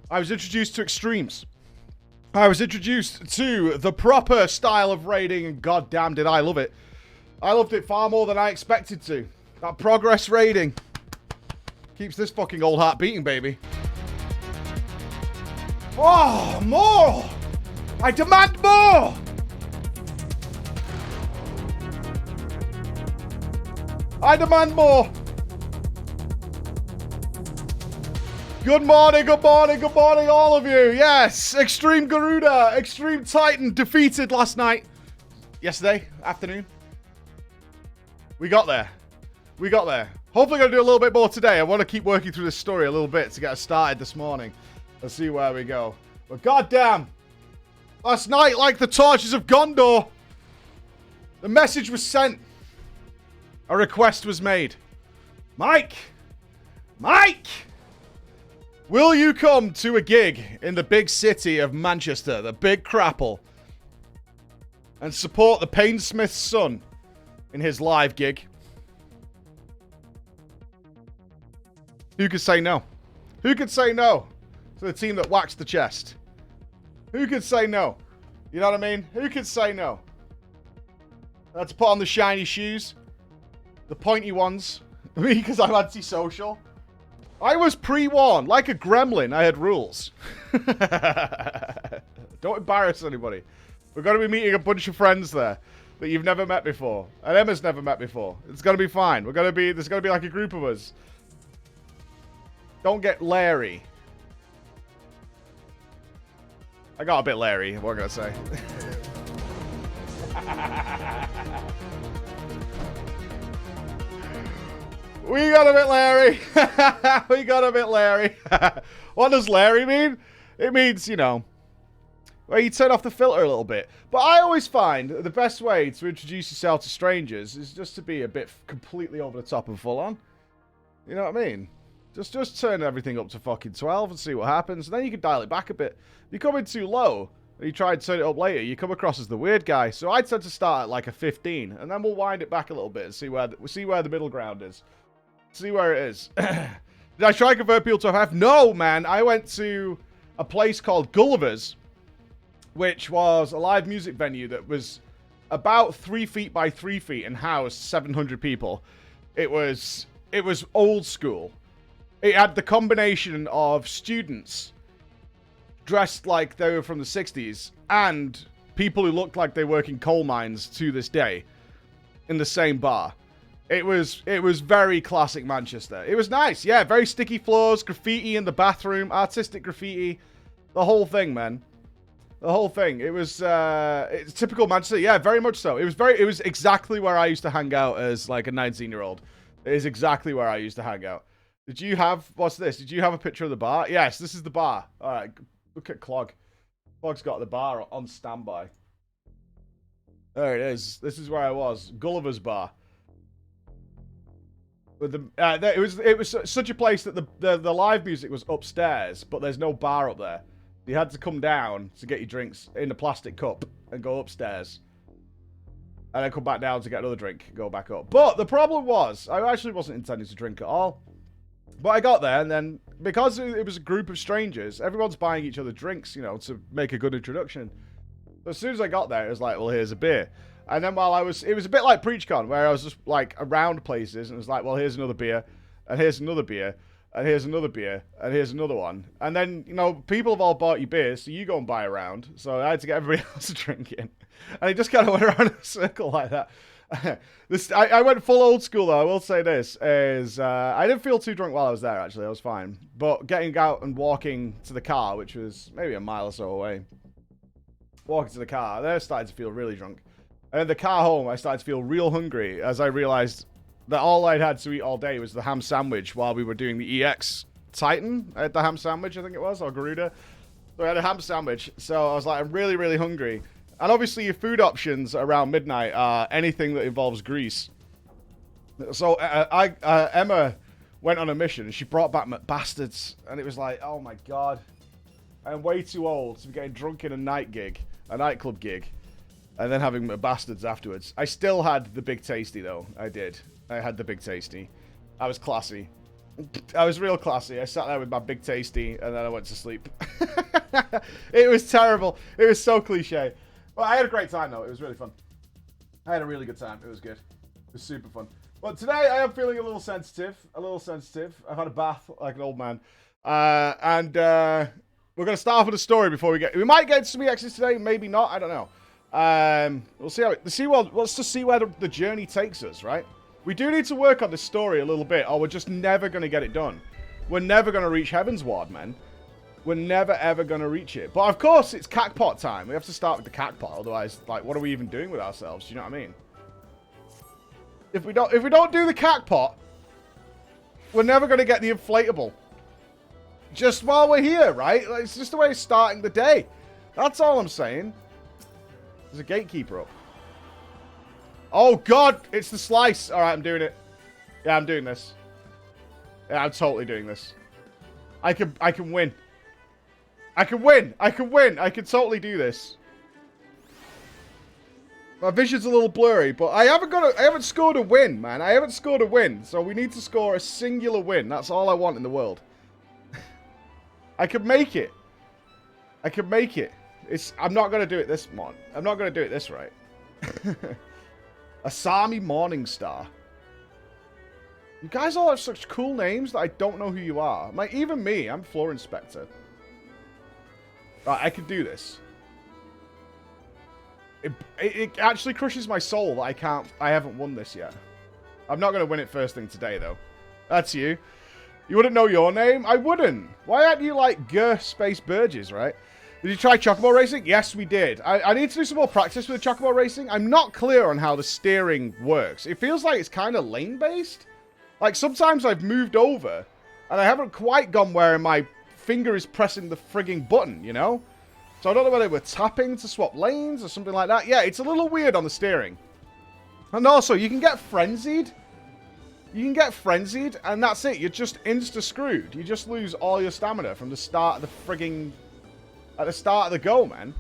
I was introduced to extremes. I was introduced to the proper style of raiding, and goddamn did I love it. I loved it far more than I expected to. That progress raiding keeps this fucking old heart beating, baby. Oh, more! I demand more! I demand more! Good morning, good morning, good morning, all of you. Yes, Extreme Garuda, Extreme Titan defeated last night. Yesterday afternoon. We got there. We got there. Hopefully going to do a little bit more today. I want to keep working through this story a little bit to get us started this morning. Let's see where we go. But goddamn, last night, like the torches of Gondor, the message was sent. A request was made. Mike! Mike! Will you come to a gig in the big city of Manchester, the big crapple, and support the Painsmith's son in his live gig? Who could say no? Who could say no to the team that waxed the chest? Who could say no? You know what I mean? Who could say no? I had to put on the shiny shoes. The pointy ones. Me, because I'm antisocial. I was pre-warned. Like a gremlin, I had rules. Don't embarrass anybody. We're going to be meeting a bunch of friends there that you've never met before. And Emma's never met before. It's going to be fine. There's going to be like a group of us. Don't get Larry. I got a bit Larry, what can I say? We got a bit Larry. We got a bit Larry. What does Larry mean? It means, you know, where you turn off the filter a little bit. But I always find the best way to introduce yourself to strangers is just to be a bit completely over the top and full on. You know what I mean? Just turn everything up to fucking 12 and see what happens. And then you can dial it back a bit. If you come in too low, and you try and turn it up later, you come across as the weird guy. So I tend to start at like a 15, and then we'll wind it back a little bit and see where the middle ground is. See where it is. Did I try and convert people to FF? No, man. I went to a place called Gulliver's, which was a live music venue that was about 3 feet by 3 feet and housed 700 people. It was old school. It had the combination of students dressed like they were from the 60s and people who looked like they work in coal mines to this day in the same bar. It was very classic Manchester. It was nice. Yeah, very sticky floors, graffiti in the bathroom, artistic graffiti. The whole thing, man. The whole thing. It was it's typical Manchester. Yeah, very much so. It was exactly where I used to hang out as like a 19-year-old. It is exactly where I used to hang out. Did you have, what's this? Did you have a picture of the bar? Yes, this is the bar. All right, look at Clog. Clog's got the bar on standby. There it is. This is where I was. Gulliver's bar. With the, it was such a place that the live music was upstairs, but there's no bar up there. You had to come down to get your drinks in a plastic cup and go upstairs. And then come back down to get another drink and go back up. But the problem was, I actually wasn't intending to drink at all. But I got there, and then, because it was a group of strangers, everyone's buying each other drinks, you know, to make a good introduction. So as soon as I got there, it was like, well, here's a beer. And then it was a bit like PreachCon, where I was just, like, around places, and it was like, well, here's another beer, and here's another beer, and here's another beer, and here's another one. And then, you know, people have all bought you beers, so you go and buy a round. So I had to get everybody else a drink in. And it just kind of went around in a circle like that. I went full old school, though. I will say this, is I didn't feel too drunk while I was there, actually. I was fine. But getting out and walking to the car, which was maybe a mile or so away, walking to the car, then I started to feel really drunk. And in the car home, I started to feel real hungry as I realized that all I'd had to eat all day was the ham sandwich while we were doing the EX Titan. I had the ham sandwich, I think it was, or Garuda. So I had a ham sandwich. So I was like, I'm really, really hungry. And obviously your food options around midnight are anything that involves grease. So Emma went on a mission and she brought back McBastards. And it was like, oh my God. I'm way too old to be getting drunk in a nightclub gig. And then having McBastards afterwards. I still had the Big Tasty though. I did. I had the Big Tasty. I was classy. I was real classy. I sat there with my big tasty, and then I went to sleep. It was terrible. It was so cliche. Well, I had a great time, though. It was really fun. I had a really good time. It was good. It was super fun. But today, I am feeling a little sensitive. A little sensitive. I've had a bath like an old man. And we're going to start off with a story before we get... We might get some EXs today. Maybe not. I don't know. We'll see how it... Let's just see where the journey takes us, right? We do need to work on this story a little bit, or we're just never going to get it done. We're never going to reach Heaven's Ward, man. We're never, ever going to reach it. But, of course, it's cackpot time. We have to start with the cackpot. Otherwise, like, what are we even doing with ourselves? Do you know what I mean? If we don't do the cackpot, we're never going to get the inflatable. Just while we're here, right? Like, it's just the way of starting the day. That's all I'm saying. There's a gatekeeper up. Oh, God. It's the slice. All right, I'm doing it. Yeah, I'm doing this. Yeah, I'm totally doing this. I can win. I can win. I can win. I can totally do this. My vision's a little blurry, but I haven't scored a win, man. I haven't scored a win. So we need to score a singular win. That's all I want in the world. I could make it. I could make it. I'm not going to do it this month. I'm not going to do it this right. Asami Morningstar. You guys all have such cool names that I don't know who you are. Like, even me, I'm Floor Inspector. Right, I can do this. It actually crushes my soul that I haven't won this yet. I'm not going to win it first thing today, though. That's you. You wouldn't know your name? I wouldn't. Why aren't you like Space Burgess, right? Did you try Chocobo Racing? Yes, we did. I need to do some more practice with the Chocobo Racing. I'm not clear on how the steering works. It feels like it's kind of lane-based. Like, sometimes I've moved over, and I haven't quite gone where my finger is pressing the frigging button, you know? So I don't know whether we're tapping to swap lanes or something like that. Yeah, it's a little weird on the steering. And also, you can get frenzied. You can get frenzied, and that's it. You're just insta-screwed. You just lose all your stamina from the start of the frigging... At the start of the go, man.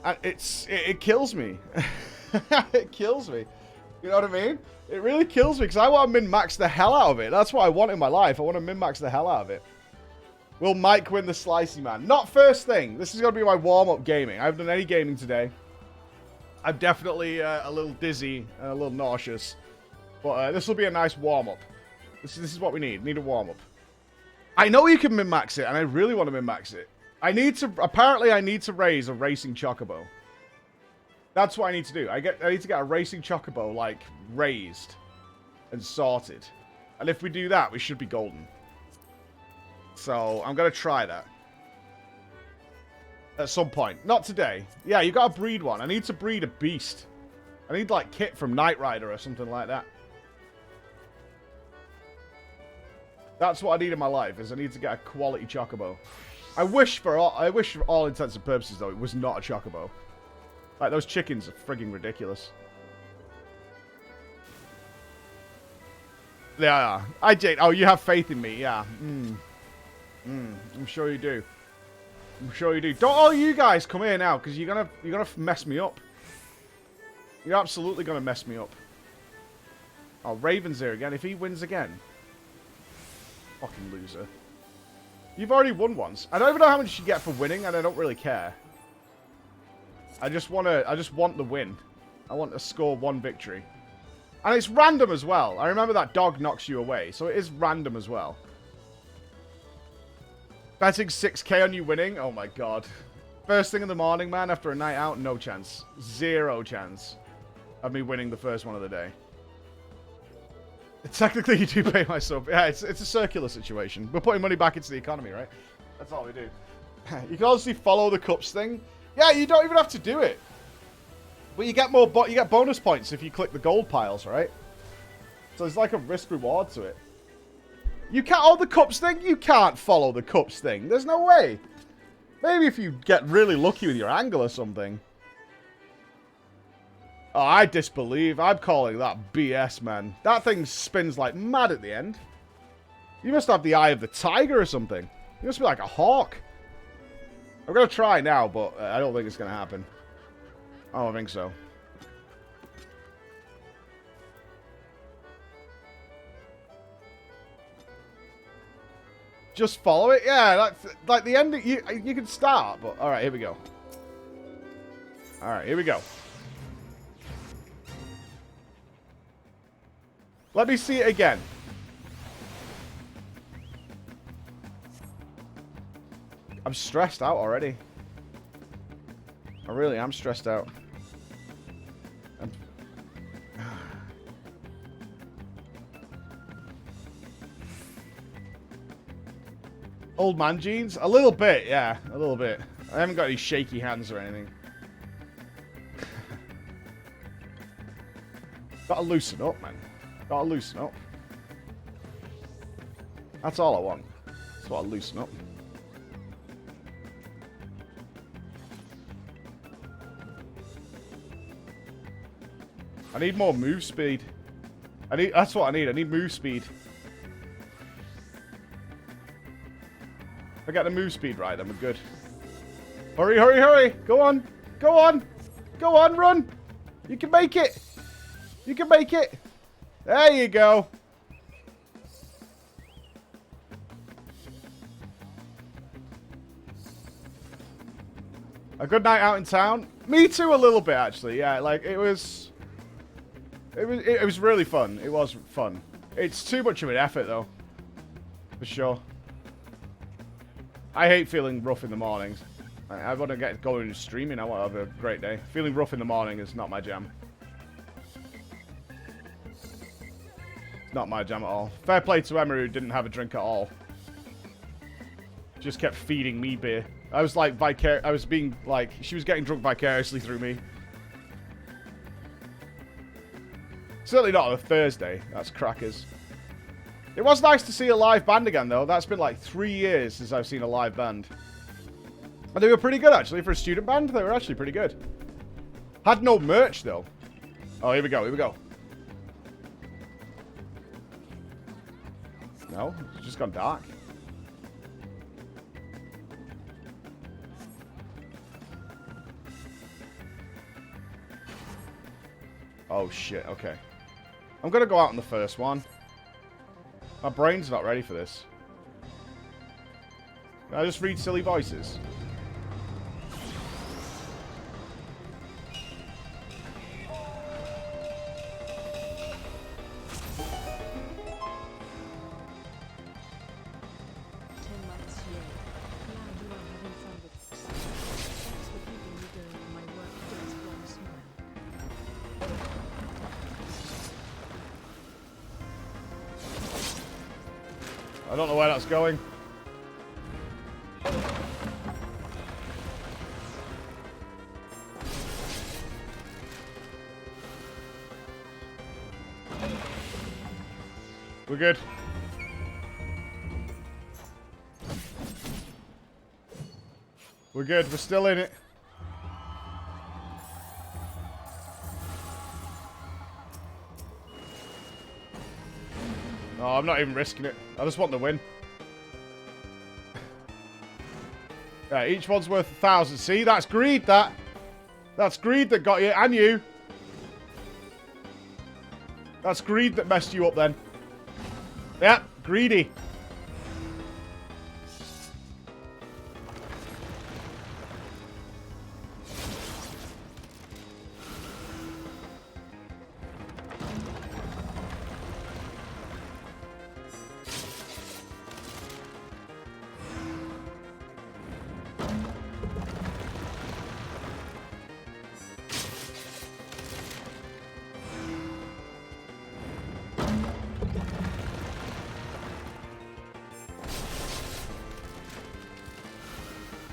And it kills me. It kills me. You know what I mean? It really kills me, because I want to min-max the hell out of it. That's what I want in my life. I want to min-max the hell out of it. Will Mike win the Slicey Man? Not first thing. This is going to be my warm-up gaming. I haven't done any gaming today. I'm definitely a little dizzy and a little nauseous. But this will be a nice warm-up. This is what we need. Need a warm-up. I know you can min-max it, and I really want to min-max it. Apparently I need to raise a racing Chocobo. That's what I need to do. I need to get a racing Chocobo, like, raised and sorted. And if we do that, we should be golden. So, I'm going to try that. At some point. Not today. Yeah, you got to breed one. I need to breed a beast. I need, like, Kit from Knight Rider or something like that. That's what I need in my life, is I need to get a quality Chocobo. I wish for all intents and purposes, though, it was not a Chocobo. Like, those chickens are frigging ridiculous. They are. Oh, you have faith in me, yeah. I'm sure you do. I'm sure you do. Don't all you guys come here now, because you're gonna mess me up. You're absolutely gonna mess me up. Oh, Raven's here again. If he wins again. Fucking loser. You've already won once. I don't even know how much you get for winning, and I don't really care. I just want the win. I want to score one victory. And it's random as well. I remember that dog knocks you away, so it is random as well. Betting 6k on you winning? Oh my god. First thing in the morning, man, after a night out, no chance. 0 chance of me winning the first one of the day. Technically, you do pay my sub. Yeah, it's a circular situation. We're putting money back into the economy, right? That's all we do. You can obviously follow the cups thing. Yeah, you don't even have to do it. But you get you get bonus points if you click the gold piles, right? So there's like a risk reward to it. You can't... Oh, the cups thing? You can't follow the cups thing. There's no way. Maybe if you get really lucky with your angle or something. Oh, I disbelieve. I'm calling that BS, man. That thing spins like mad at the end. You must have the eye of the tiger or something. You must be like a hawk. I'm going to try now, but I don't think it's going to happen. I don't think so. Just follow it? Yeah, like the end, you can start, but... Alright, here we go. Alright, here we go. Let me see it again. I'm stressed out already. I really am stressed out. Old man jeans? A little bit, yeah. A little bit. I haven't got any shaky hands or anything. Gotta loosen up, man. Gotta loosen up. That's all I want. That's what I loosen up. I need more move speed. That's what I need. I need move speed. If I get the move speed right, then we're good. Hurry, hurry, hurry. Go on. Go on. Go on, run. You can make it. You can make it. There you go. A good night out in town. Me too, a little bit, actually. Yeah, like, it was really fun. It was fun. It's too much of an effort, though. For sure. I hate feeling rough in the mornings. I want to get going and streaming. I want to have a great day. Feeling rough in the morning is not my jam. Not my jam at all. Fair play to Emma, who didn't have a drink at all. Just kept feeding me beer. I was like I was being like, she was getting drunk vicariously through me. Certainly not on a Thursday. That's crackers. It was nice to see a live band again, though. That's been like 3 years since I've seen a live band. And they were pretty good, actually. For a student band, they were actually pretty good. Had no merch, though. Oh, here we go. Here we go. No, it's just gone dark. Oh, shit. Okay. I'm going to go out on the first one. My brain's not ready for this. Can I just read silly voices? I don't know where that's going. We're good. We're good. We're still in it. Oh, I'm not even risking it. I just want to win. Yeah, each one's worth 1,000. See, that's greed, that. That's greed that got you, and you. That's greed that messed you up then. Yeah, greedy.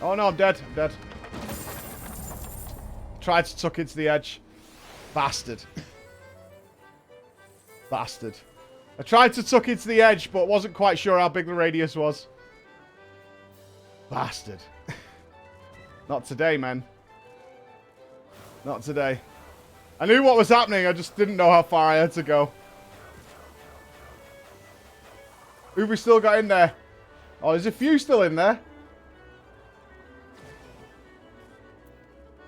Oh no, I'm dead. I'm dead. Tried to tuck into the edge. Bastard. Bastard. I tried to tuck into the edge, but wasn't quite sure how big the radius was. Bastard. Not today, man. Not today. I knew what was happening, I just didn't know how far I had to go. Who we still got in there? Oh, there's a few still in there.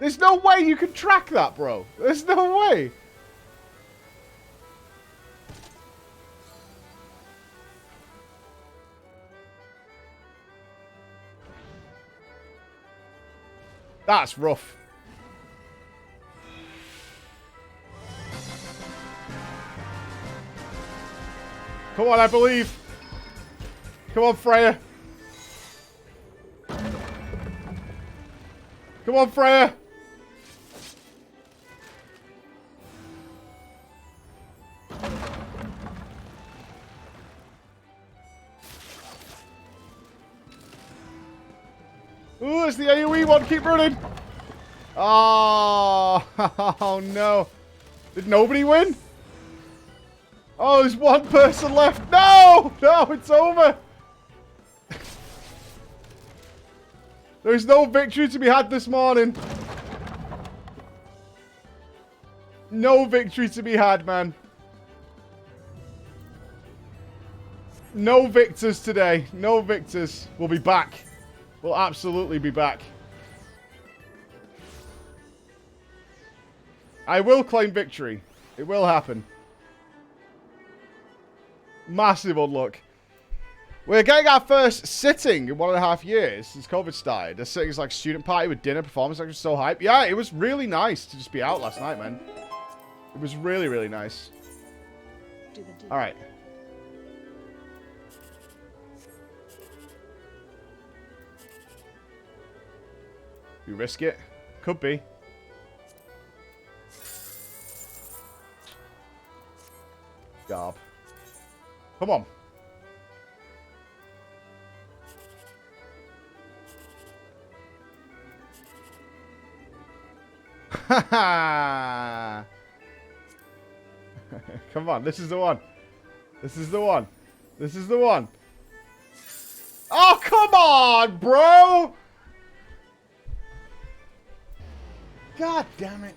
There's no way you can track that, bro. There's no way. That's rough. Come on, I believe. Come on, Freya. Come on, Freya. Ooh, it's the AoE one. Keep running. Oh, oh no. Did nobody win? Oh, there's one person left. No! No, it's over. There's no victory to be had this morning. No victory to be had, man. No victors today. No victors. We'll be back. We'll absolutely be back. I will claim victory. It will happen. Massive unluck. We're getting our first sitting in 1.5 years since COVID started. A sitting's like student party with dinner, performance, like so hype. Yeah, it was really nice to just be out last night, man. It was really, really nice. Alright. You risk it? Could be. Garb. Come on. Haha. Come on, this is the one. This is the one. This is the one. Oh, come on, bro! God damn it.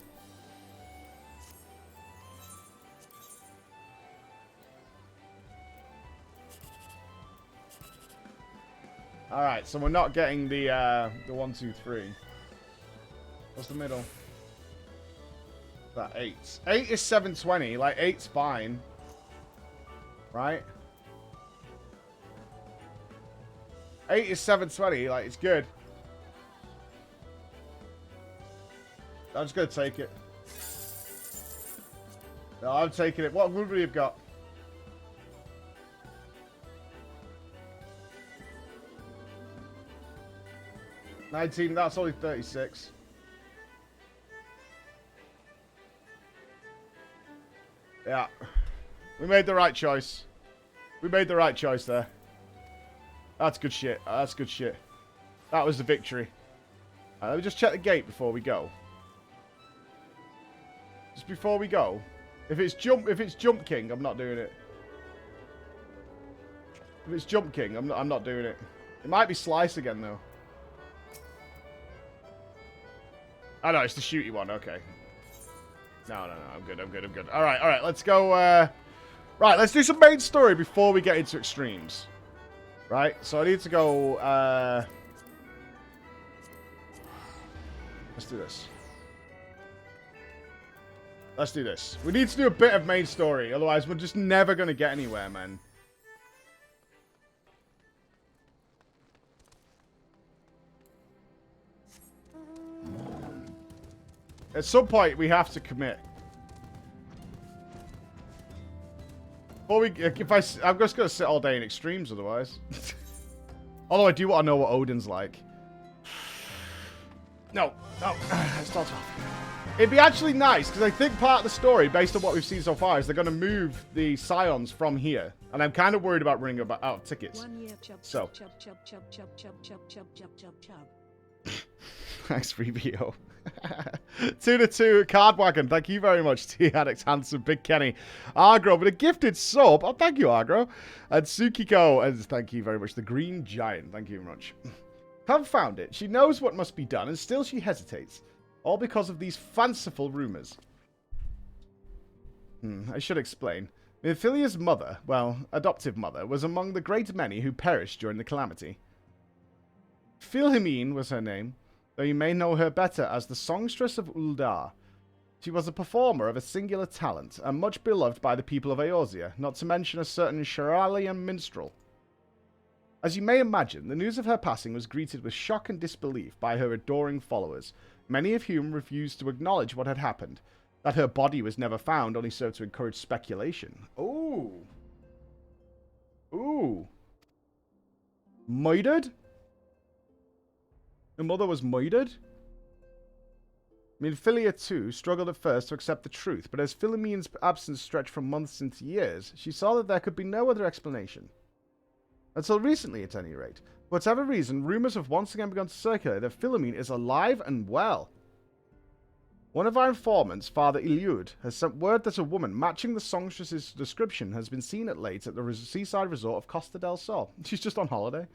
Alright, so we're not getting the 1, 2, 3. What's the middle? That 8. 8 is 720. Like, 8's fine. Right? 8 is 720. Like, it's good. I'm just going to take it. No, I'm taking it. What would we have got? $19. That's only 36. Yeah. We made the right choice. We made the right choice there. That's good shit. That's good shit. That was the victory. Let me just check the gate before we go. Just before we go. If it's Jump King, I'm not doing it. If it's Jump King, I'm not doing it. It might be Slice again though. Oh no, it's the shooty one, okay. No, I'm good. Alright, let's go, right, let's do some main story before we get into extremes. Right, so I need to go, let's do this. Let's do this. We need to do a bit of main story, otherwise we're just never going to get anywhere, man. At some point, we have to commit. Before we, I'm just going to sit all day in extremes otherwise. Although I do want to know what Odin's like. No, it's not off. It'd be actually nice, because I think part of the story, based on what we've seen so far, is they're going to move the Scions from here. And I'm kind of worried about running out of tickets. So. Thanks, Rebio. 2-2 Card Wagon. Thank you very much, T. Addicts, Handsome, Big Kenny, Agro, with a gifted sub. Oh, thank you, Agro. And Tsukiko. And thank you very much. The Green Giant. Thank you very much. Confound it. She knows what must be done, and still she hesitates. All because of these fanciful rumors. I should explain. Miphilia's mother, well, adoptive mother, was among the great many who perished during the calamity. Philhimene was her name, though you may know her better as the songstress of Uldar. She was a performer of a singular talent, and much beloved by the people of Eorzea, not to mention a certain Sharalian minstrel. As you may imagine, the news of her passing was greeted with shock and disbelief by her adoring followers, many of whom refused to acknowledge what had happened. That her body was never found only served to encourage speculation. Ooh. Ooh. Murdered? Her mother was murdered? Miphilia, too, struggled at first to accept the truth, but as Philomene's absence stretched from months into years, she saw that there could be no other explanation. Until recently, at any rate. For whatever reason, rumours have once again begun to circulate that Philomene is alive and well. One of our informants, Father Eliud, has sent word that a woman matching the songstress's description has been seen at late at the seaside resort of Costa del Sol. She's just on holiday.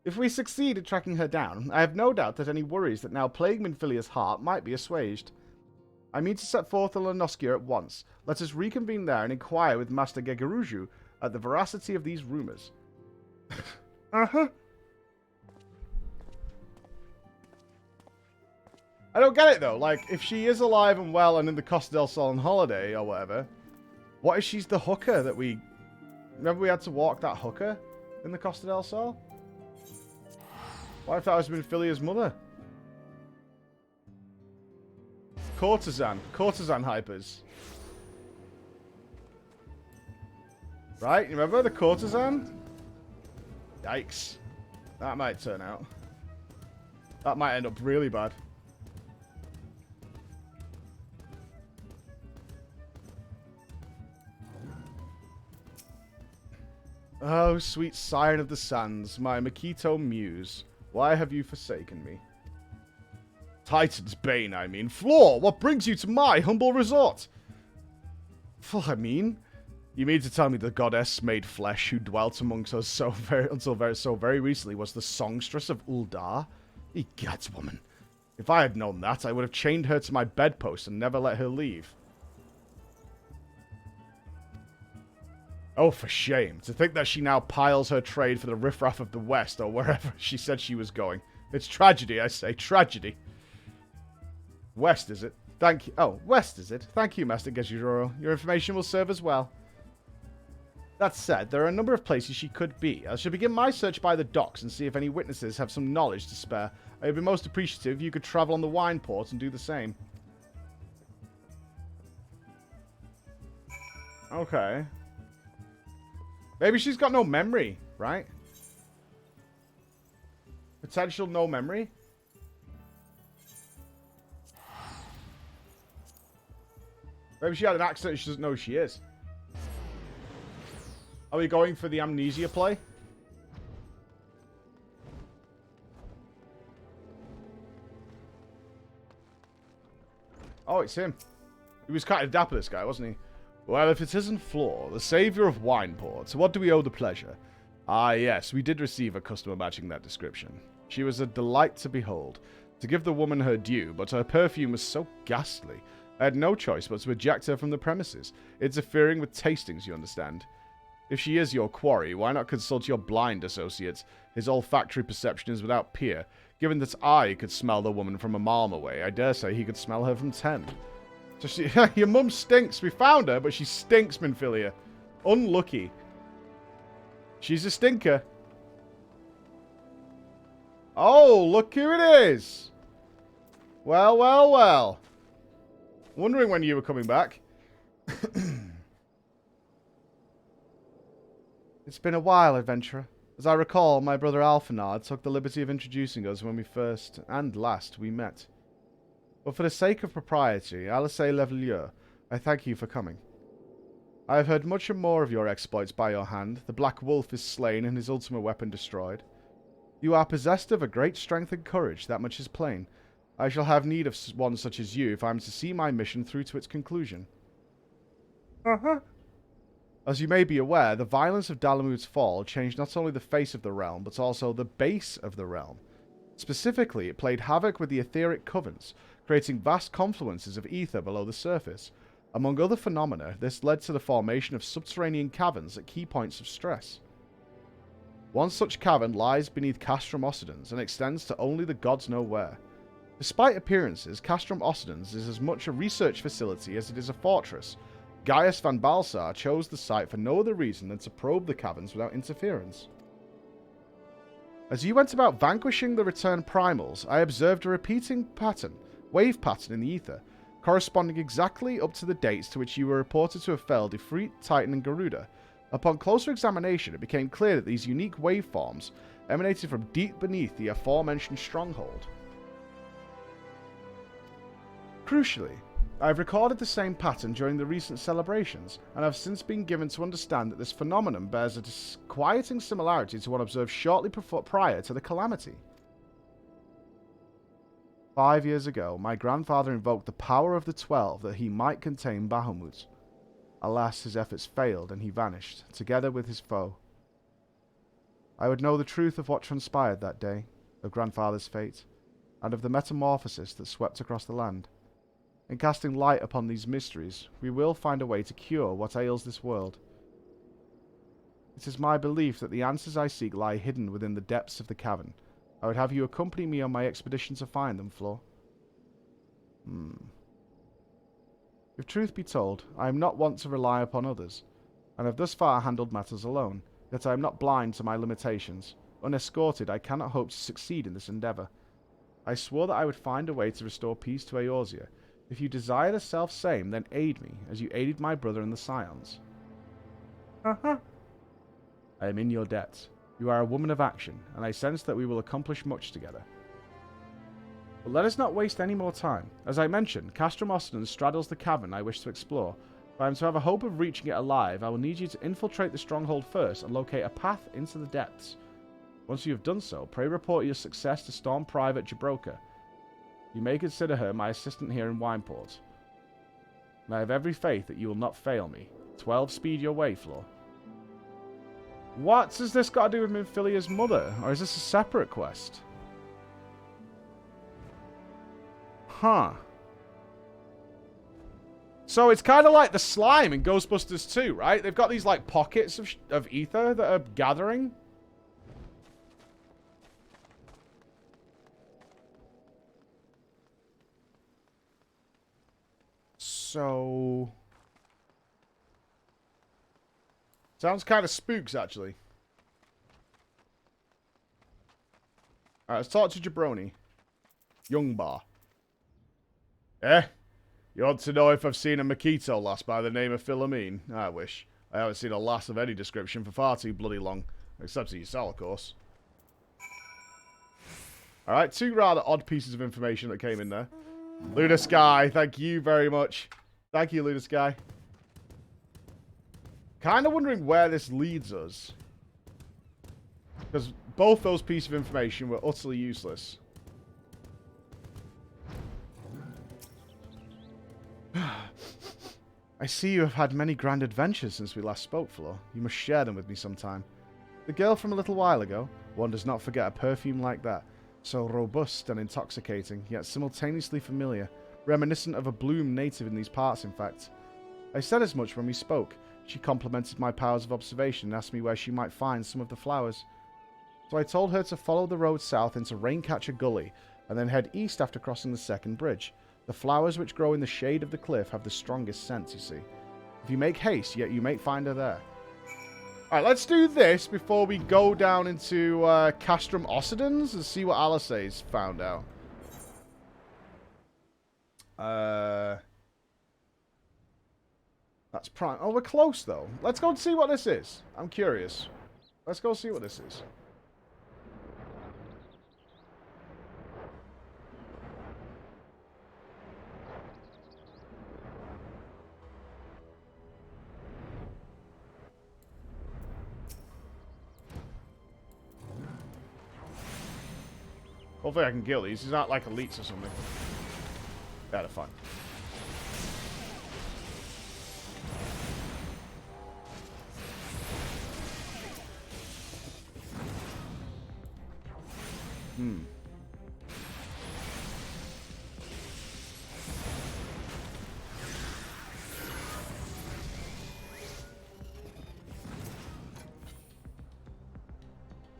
If we succeed in tracking her down, I have no doubt that any worries that now plague Minfilia's heart might be assuaged. I mean to set forth to Lanoskia at once. Let us reconvene there and inquire with Master Gegeruju at the veracity of these rumours. Uh-huh. I don't get it, though. Like, if she is alive and well and in the Costa del Sol on holiday or whatever, what if she's the hooker that we... Remember we had to walk that hooker in the Costa del Sol? What if that was Minfilia's mother? Courtesan. Courtesan hypers. Right? You remember the courtesan? Yikes. That might turn out. That might end up really bad. Oh, sweet Siren of the Sands, my Makito muse, why have you forsaken me? Titan's Bane, I mean. Floor, what brings you to my humble resort? You mean to tell me the goddess made flesh who dwelt amongst us until very recently was the songstress of Uldar? Egads, woman. If I had known that, I would have chained her to my bedpost and never let her leave. Oh, for shame. To think that she now piles her trade for the riffraff of the West, or wherever she said she was going. It's tragedy, I say. Tragedy. West, is it? Thank you. Oh, West, is it? Thank you, Master Gejuro. Your information will serve as well. That said, there are a number of places she could be. I shall begin my search by the docks and see if any witnesses have some knowledge to spare. I would be most appreciative if you could travel on the wine port and do the same. Okay. Maybe she's got no memory, right? Potential no memory? Maybe she had an accident and she doesn't know who she is. Are we going for the amnesia play? Oh, it's him. He was kind of dapper, this guy, wasn't he? Well, if it isn't Floor, the saviour of Wineport, to what do we owe the pleasure? Ah, yes, we did receive a customer matching that description. She was a delight to behold. To give the woman her due, but her perfume was so ghastly. I had no choice but to eject her from the premises, interfering with tastings, you understand. If she is your quarry, why not consult your blind associate? His olfactory perception is without peer. Given that I could smell the woman from a mile away, I dare say he could smell her from 10. So she, your mum stinks. We found her, but she stinks, Minfilia. Unlucky. She's a stinker. Oh, look who it is. Well, well, well. Wondering when you were coming back. It's been a while, adventurer. As I recall, my brother Alphanard took the liberty of introducing us when we first and last we met. But for the sake of propriety, Alice Levelier, I thank you for coming. I have heard much and more of your exploits by your hand. The Black Wolf is slain and his ultimate weapon destroyed. You are possessed of a great strength and courage, that much is plain. I shall have need of one such as you if I am to see my mission through to its conclusion. Uh-huh. As you may be aware, the violence of Dalamud's fall changed not only the face of the realm, but also the base of the realm. Specifically, it played havoc with the etheric covens, creating vast confluences of ether below the surface. Among other phenomena, this led to the formation of subterranean caverns at key points of stress. One such cavern lies beneath Castrum Occidens and extends to only the gods know where. Despite appearances, Castrum Occidens is as much a research facility as it is a fortress. Gaius van Balsar chose the site for no other reason than to probe the caverns without interference. As you went about vanquishing the returned primals, I observed a repeating pattern, wave pattern in the ether, corresponding exactly up to the dates to which you were reported to have felled Ifrit, Titan, and Garuda. Upon closer examination, it became clear that these unique waveforms emanated from deep beneath the aforementioned stronghold. Crucially, I have recorded the same pattern during the recent celebrations, and have since been given to understand that this phenomenon bears a disquieting similarity to one observed shortly prior to the calamity. 5 years ago, my grandfather invoked the power of the 12 that he might contain Bahamut. Alas, his efforts failed, and he vanished, together with his foe. I would know the truth of what transpired that day, of grandfather's fate, and of the metamorphosis that swept across the land. In casting light upon these mysteries, we will find a way to cure what ails this world. It is my belief that the answers I seek lie hidden within the depths of the cavern. I would have you accompany me on my expedition to find them, Flor. If truth be told, I am not wont to rely upon others, and have thus far handled matters alone, yet I am not blind to my limitations. Unescorted, I cannot hope to succeed in this endeavour. I swore that I would find a way to restore peace to Eorzea. If you desire the self-same, then aid me, as you aided my brother and the Scions. I am in your debt. You are a woman of action, and I sense that we will accomplish much together. But let us not waste any more time. As I mentioned, Castrum Ossidan straddles the cavern I wish to explore. If I am to have a hope of reaching it alive, I will need you to infiltrate the stronghold first and locate a path into the depths. Once you have done so, pray report your success to Storm Private Jabroka. You may consider her my assistant here in Wineport. And I have every faith that you will not fail me. 12 speed your way, Flor. What has this got to do with Miphilia's mother? Or is this a separate quest? Huh. So it's kind of like the slime in Ghostbusters 2, right? They've got these like pockets of ether that are gathering. So... sounds kind of spooks, actually. Alright, let's talk to Jabroni. Young bar. Eh? You want to know if I've seen a Makito lass by the name of Philomene? I wish. I haven't seen a lass of any description for far too bloody long. Except to yourself, of course. Alright, two rather odd pieces of information that came in there. Lunar Sky, thank you very much. Thank you, Lunar Sky. Kind of wondering where this leads us. Because both those pieces of information were utterly useless. I see you have had many grand adventures since we last spoke, Flor. You must share them with me sometime. The girl from a little while ago, one does not forget a perfume like that. So robust and intoxicating, yet simultaneously familiar. Reminiscent of a bloom native in these parts, in fact. I said as much when we spoke. She complimented my powers of observation and asked me where she might find some of the flowers. So I told her to follow the road south into Raincatcher Gully, and then head east after crossing the second bridge. The flowers which grow in the shade of the cliff have the strongest scents, you see. If you make haste, yet you may find her there. Alright, let's do this before we go down into Castrum Ossidan's and see what Alisaie's found out. That's prime. Oh, we're close, though. Let's go and see what this is. I'm curious. Let's go see what this is. Hopefully I can kill these. He's not like elites or something. Yeah, they're fine.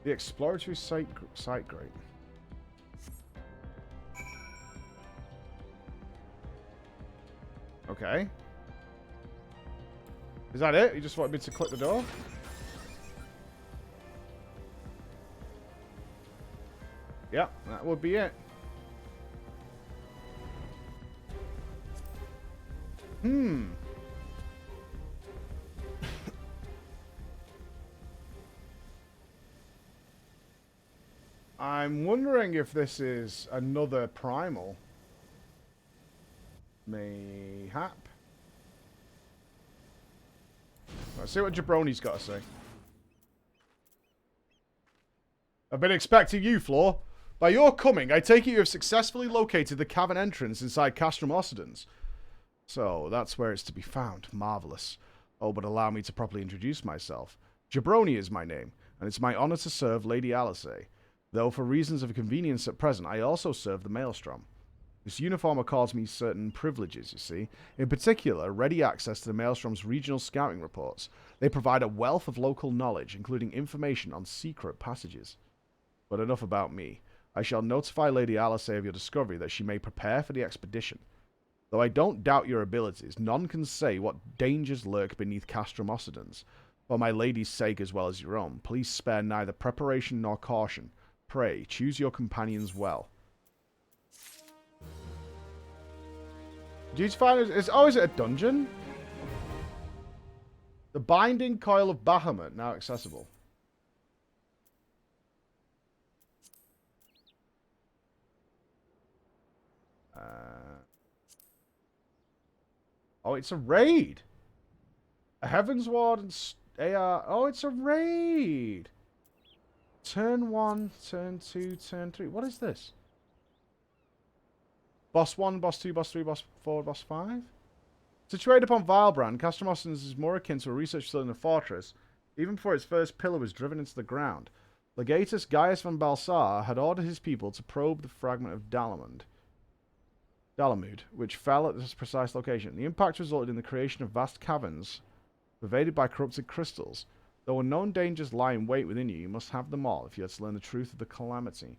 The exploratory site grate. Okay. Is that it? You just wanted me to click the door? Yep, that would be it. I'm wondering if this is another primal. Mayhap. Let's see what Jabroni's got to say. I've been expecting you, Floor. By your coming, I take it you have successfully located the cavern entrance inside Castrum Occidens. So, that's where it's to be found. Marvellous. Oh, but allow me to properly introduce myself. Jabroni is my name, and it's my honor to serve Lady Alicey. Though for reasons of convenience at present, I also serve the Maelstrom. This uniform accords me certain privileges, you see. In particular, ready access to the Maelstrom's regional scouting reports. They provide a wealth of local knowledge, including information on secret passages. But enough about me. I shall notify Lady Alicey of your discovery that she may prepare for the expedition. Though I don't doubt your abilities, none can say what dangers lurk beneath Castrum Occidens. For my lady's sake as well as your own, please spare neither preparation nor caution. Pray, choose your companions well. Did you find it? Oh, is it a dungeon? The Binding Coil of Bahamut, now accessible. Oh, it's a raid. A Heaven's Ward and AR. Oh, it's a raid. Turn 1, turn 2, turn 3. What is this? Boss 1, Boss 2, Boss 3, Boss 4, Boss 5? Situated upon Vilebrand, Castrum Occidens is more akin to a research facility in a fortress, even before its first pillar was driven into the ground. Legatus Gaius van Balsar had ordered his people to probe the fragment of Dalamud, which fell at this precise location. The impact resulted in the creation of vast caverns pervaded by corrupted crystals. Though unknown dangers lie in wait within you, you must have them all if you are to learn the truth of the calamity.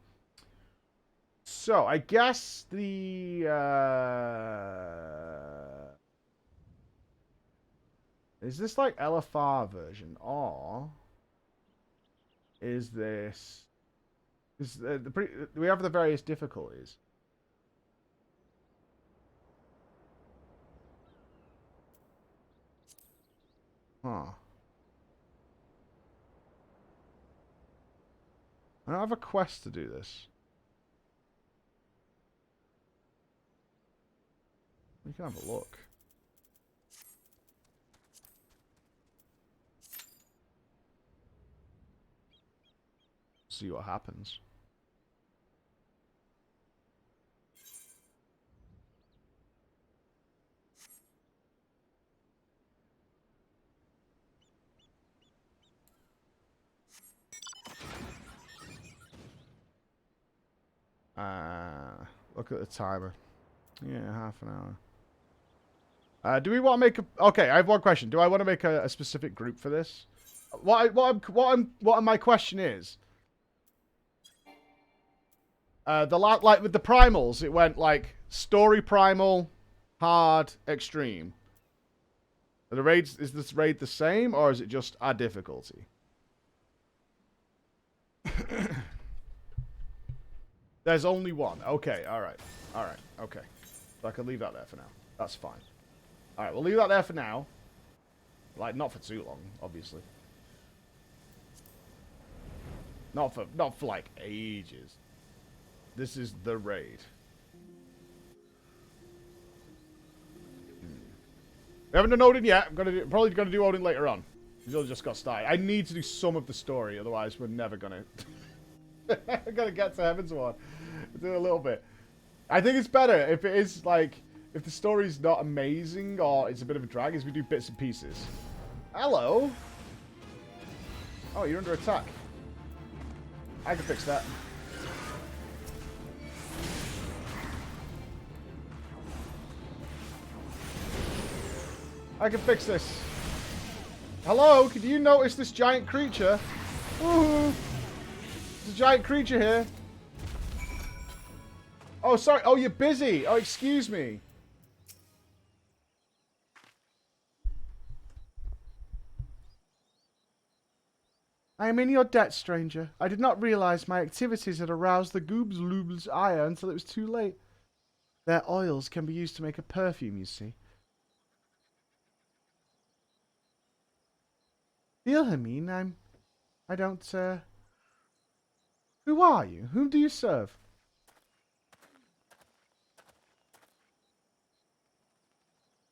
So, I guess the... is this like LFR version, or... is this... we have the various difficulties. Huh. I don't have a quest to do this. We can have a look. See what happens. Look at the timer. Yeah, half an hour. Do we want to make a... Okay, I have one question. Do I want to make a specific group for this? What my question is... like with the primals, it went like story primal, hard, extreme. Are the raids, is this raid the same, or is it just a difficulty? There's only one. Okay, alright. Alright, okay. So I can leave that there for now. That's fine. Alright, we'll leave that there for now. Like, not for too long, obviously. Not for like ages. This is the raid. We haven't done Odin yet. I'm probably gonna do Odin later on. He's only just got started. I need to do some of the story, otherwise we're never gonna... I gotta get to Heaven's Ward. Do a little bit. I think it's better if it is like, if the story's not amazing or it's a bit of a drag, is we do bits and pieces. Hello. Oh, you're under attack. I can fix that. I can fix this. Hello, can you notice this giant creature? Woohoo! There's a giant creature here. Oh, sorry. Oh, you're busy. Oh, excuse me. I am in your debt, stranger. I did not realize my activities had aroused the Goobs-Loobles' ire until it was too late. Their oils can be used to make a perfume, you see. Wilhelmine, I don't, Who are you? Whom do you serve?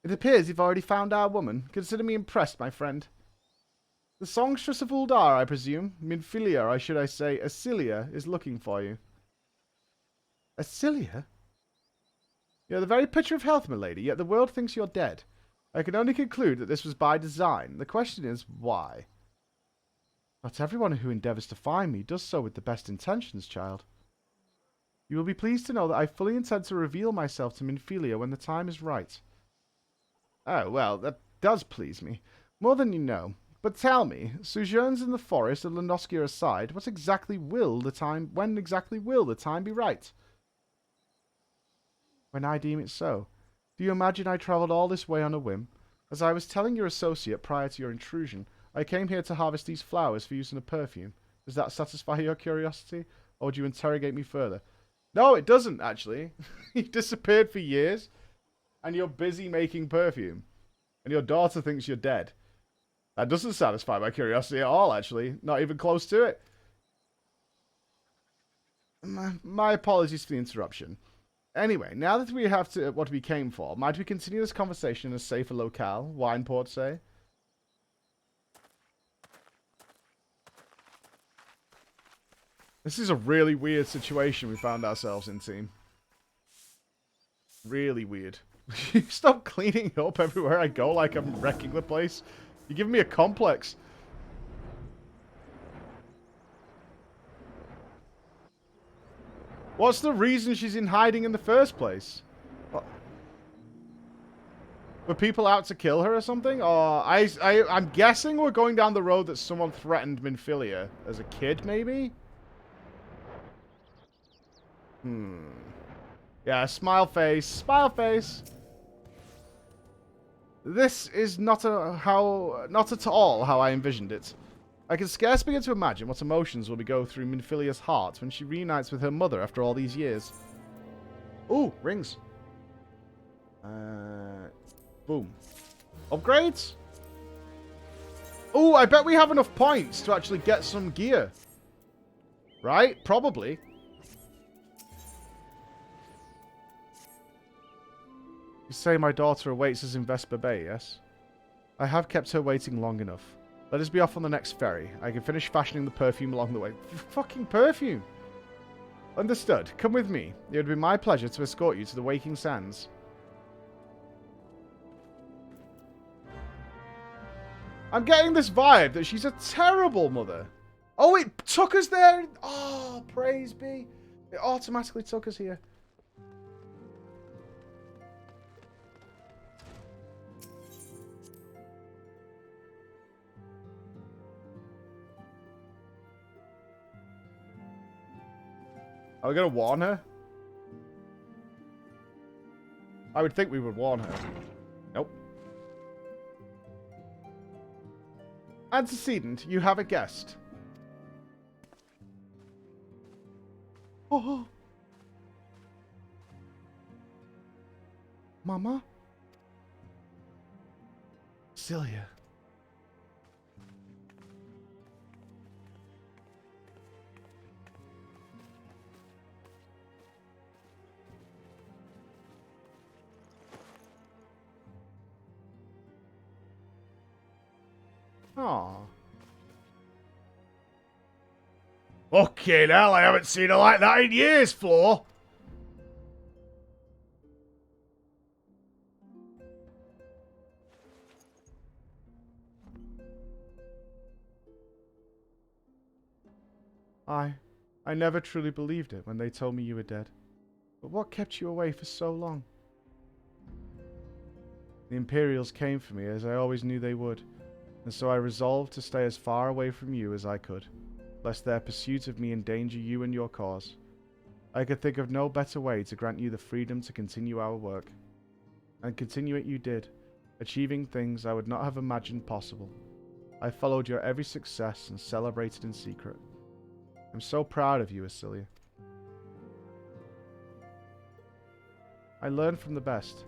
It appears you've already found our woman. Consider me impressed, my friend. The songstress of Uldar, I presume. Miphilia, or should I say, Asilia, is looking for you. Asilia? You're the very picture of health, milady, yet the world thinks you're dead. I can only conclude that this was by design. The question is, why? Not everyone who endeavours to find me does so with the best intentions, child. You will be pleased to know that I fully intend to reveal myself to Miphilia when the time is right. Oh, well, that does please me. More than you know. But tell me, sojourns in the forest of Lenoskia aside, when exactly will the time be right? When I deem it so. Do you imagine I travelled all this way on a whim? As I was telling your associate prior to your intrusion, I came here to harvest these flowers for use in a perfume. Does that satisfy your curiosity? Or would you interrogate me further? No, it doesn't, actually. You disappeared for years, and you're busy making perfume. And your daughter thinks you're dead. That doesn't satisfy my curiosity at all, actually. Not even close to it. My apologies for the interruption. Anyway, now that we have to what we came for, might we continue this conversation in a safer locale? Wineport, say? This is a really weird situation we found ourselves in, team. Really weird. You stop cleaning up everywhere I go like I'm wrecking the place. You're giving me a complex. What's the reason she's in hiding in the first place? What? Were people out to kill her or something? Or I'm guessing we're going down the road that someone threatened Miphilia as a kid, maybe? Yeah, smile face. Smile face. This is not at all how I envisioned it. I can scarce begin to imagine what emotions will go through Minfilia's heart when she reunites with her mother after all these years. Ooh, rings. Boom. Upgrades? Ooh, I bet we have enough points to actually get some gear. Right? Probably. You say my daughter awaits us in Vesper Bay, yes? I have kept her waiting long enough. Let us be off on the next ferry. I can finish fashioning the perfume along the way. Fucking perfume! Understood. Come with me. It would be my pleasure to escort you to the Waking Sands. I'm getting this vibe that she's a terrible mother. Oh, it took us there! Oh, praise be. It automatically took us here. Are we going to warn her? I would think we would warn her. Nope. Antecedent, you have a guest. Oh. Mama? Celia. Aww. Okay, now I haven't seen her like that in years, Flo. I never truly believed it when they told me you were dead. But what kept you away for so long? The Imperials came for me as I always knew they would. And so I resolved to stay as far away from you as I could, lest their pursuit of me endanger you and your cause. I could think of no better way to grant you the freedom to continue our work. And continue it you did, achieving things I would not have imagined possible. I followed your every success and celebrated in secret. I'm so proud of you, Eorzea. I learned from the best.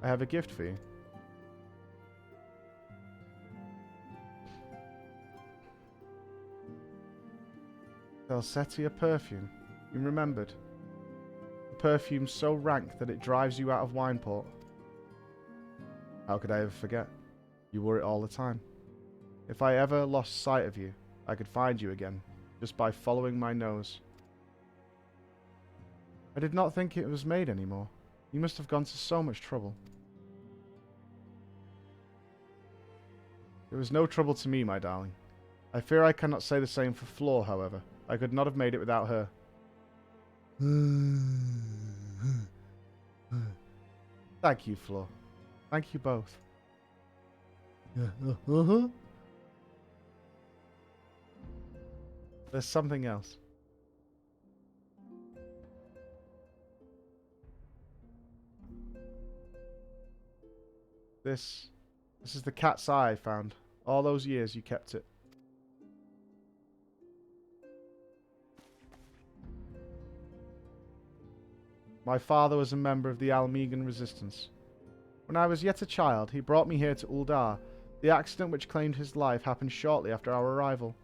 I have a gift for you. Delcetia perfume. You remembered. A perfume so rank that it drives you out of Wineport. How could I ever forget? You wore it all the time. If I ever lost sight of you, I could find you again, just by following my nose. I did not think it was made anymore. You must have gone to so much trouble. It was no trouble to me, my darling. I fear I cannot say the same for Flor, however. I could not have made it without her. Thank you, Flor. Thank you both. There's something else. This is the cat's eye I found. All those years you kept it. My father was a member of the Almegan resistance. When I was yet a child, he brought me here to Uldar. The accident which claimed his life happened shortly after our arrival.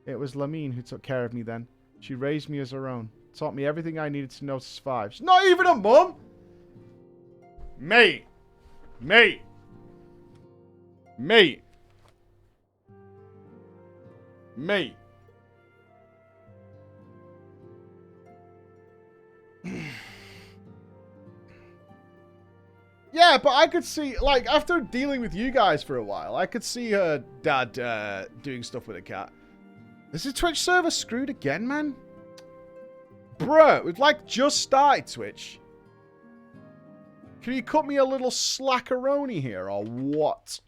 It was Lamine who took care of me then. She raised me as her own, taught me everything I needed to know to survive. She's not even a mum! Mate! Mate! Mate! Mate! Yeah, but I could see, like, after dealing with you guys for a while, I could see her dad doing stuff with a cat. Is the Twitch server screwed again, man? Bruh, we've, like, just started Twitch. Can you cut me a little slackeroni here, or what?